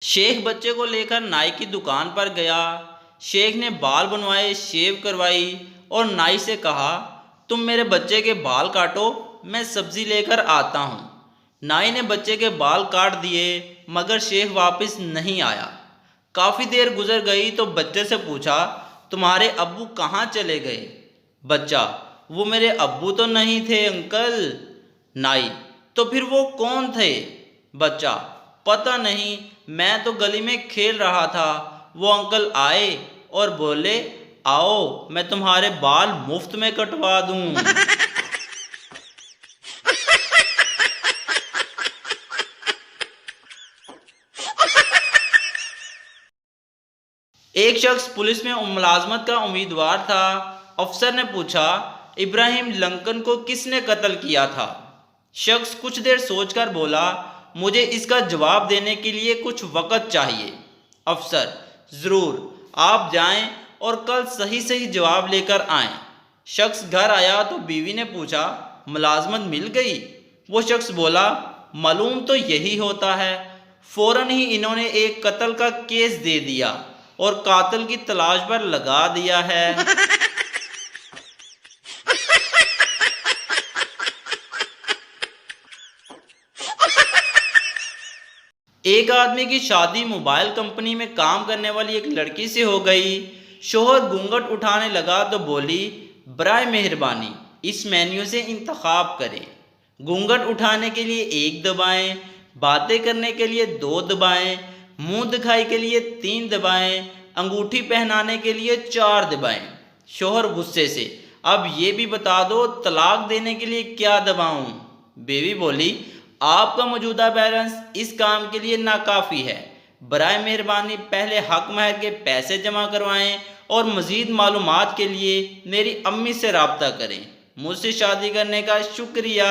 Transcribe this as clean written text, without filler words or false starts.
शेख बच्चे को लेकर नाई की दुकान पर गया। शेख ने बाल बनवाए, शेव करवाई और नाई से कहा, तुम मेरे बच्चे के बाल काटो, मैं सब्जी लेकर आता हूँ। नाई ने बच्चे के बाल काट दिए, मगर शेख वापस नहीं आया। काफ़ी देर गुजर गई तो बच्चे से पूछा, तुम्हारे अब्बू कहाँ चले गए? बच्चा, वो मेरे अब्बू तो नहीं थे अंकल। नाई, तो फिर वो कौन थे? बच्चा, पता नहीं, मैं तो गली में खेल रहा था। वो अंकल आए और बोले, आओ मैं तुम्हारे बाल मुफ्त में कटवा दूं। एक शख्स पुलिस में मुलाजमत का उम्मीदवार था। अफसर ने पूछा, इब्राहिम लिंकन को किसने कत्ल किया था? शख्स कुछ देर सोचकर बोला, मुझे इसका जवाब देने के लिए कुछ वक़्त चाहिए। अफसर, ज़रूर, आप जाएं और कल सही सही जवाब लेकर आएं। शख्स घर आया तो बीवी ने पूछा, मुलाजमत मिल गई? वो शख्स बोला, मालूम तो यही होता है। फ़ौरन ही इन्होंने एक कत्ल का केस दे दिया और कातिल की तलाश पर लगा दिया है। एक आदमी की शादी मोबाइल कंपनी में काम करने वाली एक लड़की से हो गई। शोहर घूंघट उठाने लगा तो बोली, बराए मेहरबानी इस मेन्यू से इंतखाब करें। घूंघट उठाने के लिए 1 दबाएं, बातें करने के लिए 2 दबाएं, मुंह दिखाई के लिए 3 दबाएं, अंगूठी पहनाने के लिए 4 दबाएं। शोहर गुस्से से, अब ये भी बता दो तलाक देने के लिए क्या दबाऊं? बीवी बोली, आपका मौजूदा बैलेंस इस काम के लिए नाकाफ़ी है। बराए मेहरबानी पहले हक महर के पैसे जमा करवाएं और मज़ीद मालूमात के लिए मेरी अम्मी से रब्ता करें। मुझसे शादी करने का शुक्रिया।